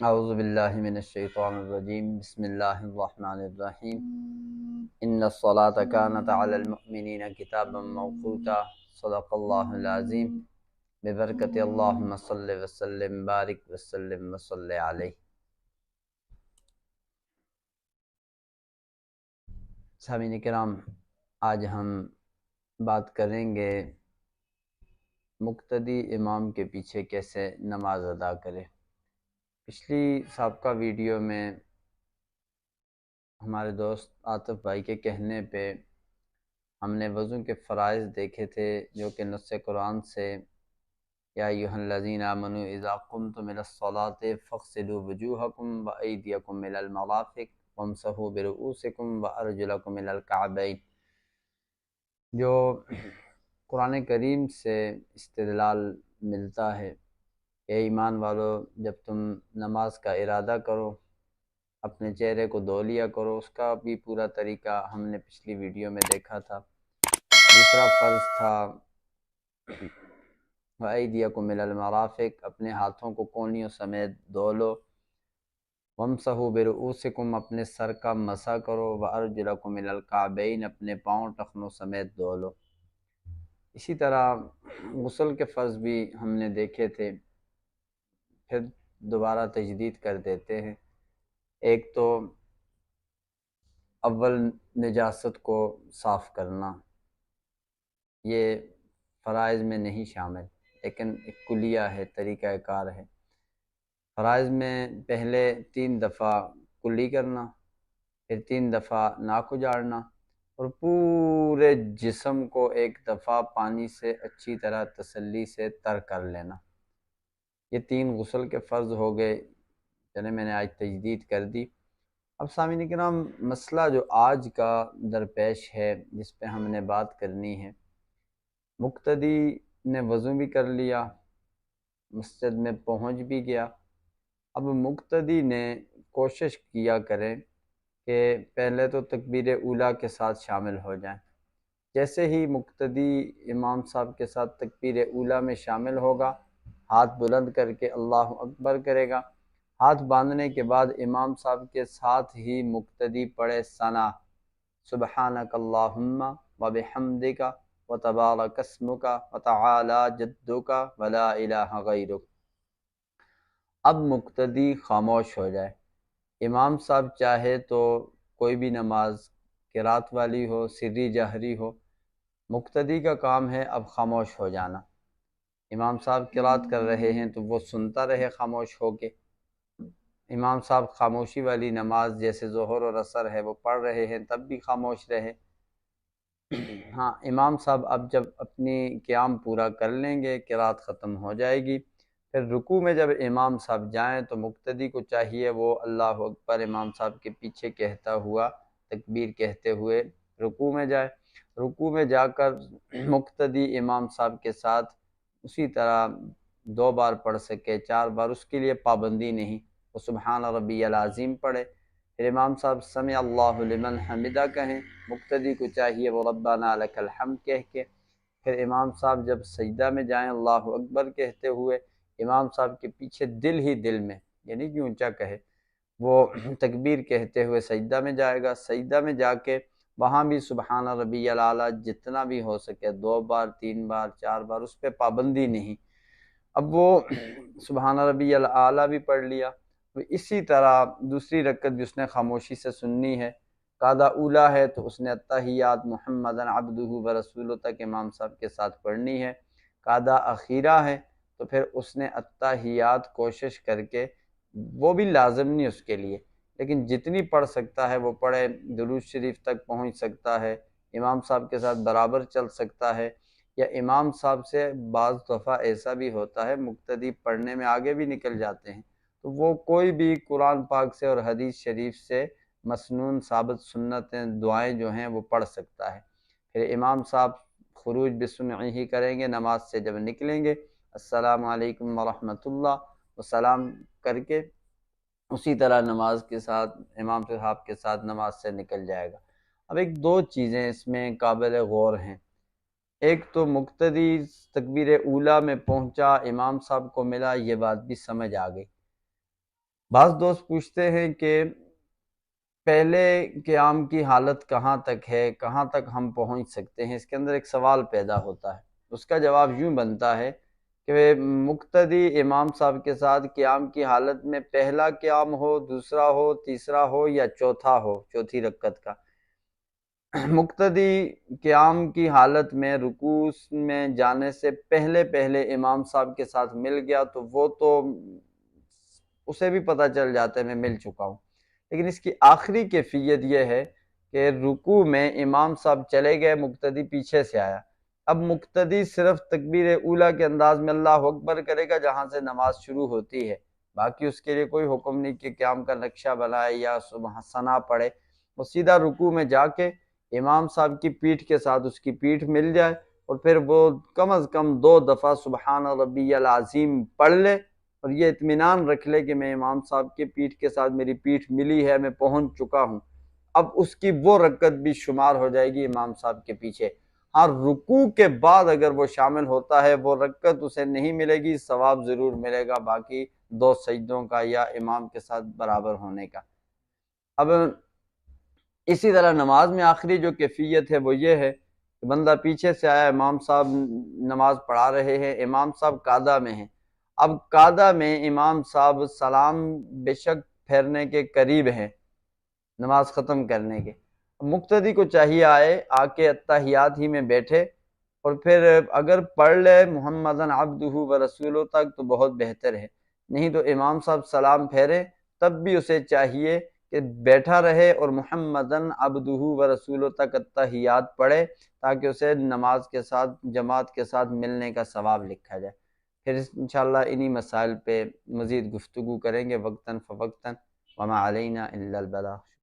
اعوذ باللہ من الشیطان الرجیم بسم اللہ الرحمن الرحیم ان الصلاة كانت علی المؤمنین کتابا موقوتا صدق اللہ العظیم ببرکت اللہم صلی وسلم بارک وسلم وصلی علیہ۔ سامعین کرام، آج ہم بات کریں گے مقتدی امام کے پیچھے کیسے نماز ادا کرے۔ پچھلی سابقہ ویڈیو میں ہمارے دوست عاطف بھائی کے کہنے پہ ہم نے وضو کے فرائض دیکھے تھے، جو کہ نص قرآن سے یا ایھا الذین آمنوا اذا قمتم الی الصلاۃ فاغسلوا وجوہکم وایدیکم الی المرافق وامسحوا برؤوسکم وارجلکم الی الکعبین، جو قرآن کریم سے استدلال ملتا ہے کہ ایمان والو، جب تم نماز کا ارادہ کرو اپنے چہرے کو دھو لیا کرو۔ اس کا بھی پورا طریقہ ہم نے پچھلی ویڈیو میں دیکھا تھا۔ دوسرا فرض تھا وَأَيْدِيَكُمْ إِلَى الْمَرَافِقِ، اپنے ہاتھوں کو کونیوں سمیت دھو لو۔ وَامْسَحُوا بِرُؤُوسِكُمْ، اپنے سر کا مسح کرو۔ وَأَرْجُلَكُمْ إِلَى الْكَعْبَيْنِ، اپنے پاؤں ٹخنوں سمیت دھو لو۔ اسی طرح غسل کے فرض بھی ہم نے دیکھے تھے، پھر دوبارہ تجدید کر دیتے ہیں۔ ایک تو اول نجاست کو صاف کرنا، یہ فرائض میں نہیں شامل، لیکن ایک کلیہ ہے، طریقہ کار ہے۔ فرائض میں پہلے 3 دفعہ کلی کرنا، پھر 3 دفعہ ناک اجاڑنا، اور پورے جسم کو 1 دفعہ پانی سے اچھی طرح تسلی سے تر کر لینا۔ یہ 3 غسل کے فرض ہو گئے، جنہیں میں نے آج تجدید کر دی۔ اب سامعین کرام، مسئلہ جو آج کا درپیش ہے، جس پہ ہم نے بات کرنی ہے، مقتدی نے وضو بھی کر لیا، مسجد میں پہنچ بھی گیا۔ اب مقتدی نے کوشش کیا کریں کہ پہلے تو تکبیر اولیٰ کے ساتھ شامل ہو جائیں۔ جیسے ہی مقتدی امام صاحب کے ساتھ تکبیر اولیٰ میں شامل ہوگا، ہاتھ بلند کر کے اللہ اکبر کرے گا۔ ہاتھ باندھنے کے بعد امام صاحب کے ساتھ ہی مقتدی پڑھے ثنا، سبحانک اللہم وبحمدک وتبارک اسمک وتعالی جدک ولا الہ غیرک۔ اب مقتدی خاموش ہو جائے۔ امام صاحب چاہے تو کوئی بھی نماز قرات والی ہو، سری جہری ہو، مقتدی کا کام ہے اب خاموش ہو جانا۔ امام صاحب قرات کر رہے ہیں تو وہ سنتا رہے خاموش ہو کے۔ امام صاحب خاموشی والی نماز جیسے ظہر اور عصر ہے وہ پڑھ رہے ہیں، تب بھی خاموش رہے۔ ہاں، امام صاحب اب جب اپنی قیام پورا کر لیں گے، قرات ختم ہو جائے گی، پھر رکوع میں جب امام صاحب جائیں تو مقتدی کو چاہیے وہ اللہ اکبر امام صاحب کے پیچھے کہتا ہوا، تکبیر کہتے ہوئے رکوع میں جائے۔ رکوع میں جا کر مقتدی امام صاحب کے ساتھ اسی طرح 2 بار پڑھ سکے، 4 بار، اس کے لیے پابندی نہیں، وہ سبحان ربی العظیم پڑھے۔ پھر امام صاحب سمع اللہ لمن حمدہ کہیں، مقتدی کو چاہیے وہ ربنا لک الحمد کہہ کے۔ پھر امام صاحب جب سجدہ میں جائیں اللہ اکبر کہتے ہوئے، امام صاحب کے پیچھے دل ہی دل میں، یعنی کہ اونچا کہے، وہ تکبیر کہتے ہوئے سجدہ میں جائے گا۔ سجدہ میں جا کے وہاں بھی سبحان ربی الاعلیٰ جتنا بھی ہو سکے، 2 بار، 3 بار، 4 بار، اس پہ پابندی نہیں۔ اب وہ سبحان ربی الاعلیٰ بھی پڑھ لیا۔ اسی طرح دوسری رکعت بھی اس نے خاموشی سے سننی ہے۔ قاعدہ اولیٰ ہے تو اس نے التحیات محمدً عبدہ ورسولہ تک امام صاحب کے ساتھ پڑھنی ہے۔ قاعدہ اخیرہ ہے تو پھر اس نے التحیات کوشش کر کے، وہ بھی لازم نہیں اس کے لیے، لیکن جتنی پڑھ سکتا ہے وہ پڑھے، درود شریف تک پہنچ سکتا ہے، امام صاحب کے ساتھ برابر چل سکتا ہے، یا امام صاحب سے بعض دفعہ ایسا بھی ہوتا ہے مقتدی پڑھنے میں آگے بھی نکل جاتے ہیں، تو وہ کوئی بھی قرآن پاک سے اور حدیث شریف سے مسنون ثابت سنتیں، دعائیں جو ہیں وہ پڑھ سکتا ہے۔ پھر امام صاحب خروج بسمعہ کریں گے، نماز سے جب نکلیں گے السلام علیکم ورحمۃ اللہ، و سلام کر کے اسی طرح نماز کے ساتھ امام صاحب کے ساتھ نماز سے نکل جائے گا۔ اب 2 چیزیں اس میں قابل غور ہیں۔ ایک تو مقتدی تکبیر اولیٰ میں پہنچا، امام صاحب کو ملا، یہ بات بھی سمجھ آ گئی۔ بعض دوست پوچھتے ہیں کہ پہلے قیام کی حالت کہاں تک ہے، کہاں تک ہم پہنچ سکتے ہیں؟ اس کے اندر ایک سوال پیدا ہوتا ہے۔ اس کا جواب یوں بنتا ہے کہ مقتدی امام صاحب کے ساتھ قیام کی حالت میں پہلا قیام ہو، دوسرا ہو، تیسرا ہو یا چوتھا ہو، چوتھی رکعت کا، مقتدی قیام کی حالت میں رکوع میں جانے سے پہلے پہلے امام صاحب کے ساتھ مل گیا تو وہ تو اسے بھی پتہ چل جاتا ہے میں مل چکا ہوں، لیکن اس کی آخری کیفیت یہ ہے کہ رکوع میں امام صاحب چلے گئے، مقتدی پیچھے سے آیا، اب مقتدی صرف تکبیر اولیٰ کے انداز میں اللہ اکبر کرے گا جہاں سے نماز شروع ہوتی ہے، باقی اس کے لیے کوئی حکم نہیں کہ قیام کا نقشہ بنائے یا سبحان ثنا پڑھے، وہ سیدھا رکوع میں جا کے امام صاحب کی پیٹھ کے ساتھ اس کی پیٹھ مل جائے اور پھر وہ کم از کم 2 دفعہ سبحان ربی العظیم پڑھ لے اور یہ اطمینان رکھ لے کہ میں امام صاحب کی پیٹھ کے ساتھ میری پیٹھ ملی ہے، میں پہنچ چکا ہوں، اب اس کی وہ رکعت بھی شمار ہو جائے گی امام صاحب کے پیچھے۔ ہاں رکوع کے بعد اگر وہ شامل ہوتا ہے وہ رکعت اسے نہیں ملے گی، ثواب ضرور ملے گا باقی 2 سجدوں کا یا امام کے ساتھ برابر ہونے کا۔ اب اسی طرح نماز میں آخری جو کیفیت ہے وہ یہ ہے کہ بندہ پیچھے سے آیا، امام صاحب نماز پڑھا رہے ہیں، امام صاحب قعدہ میں ہیں، اب قعدہ میں امام صاحب سلام بے شک پھیرنے کے قریب ہیں نماز ختم کرنے کے، مقتدی کو چاہیے آ کے اتحیات ہی میں بیٹھے اور پھر اگر پڑھ لے محمدً عبدہ ورسولہ تک تو بہت بہتر ہے، نہیں تو امام صاحب سلام پھیرے تب بھی اسے چاہیے کہ بیٹھا رہے اور محمدً عبدہ ورسولہ تک اتحیات پڑھے تاکہ اسے نماز کے ساتھ جماعت کے ساتھ ملنے کا ثواب لکھا جائے۔ پھر انشاءاللہ انہی مسائل پہ مزید گفتگو کریں گے وقتاً فوقتاً، وما علینا الا البلاغ۔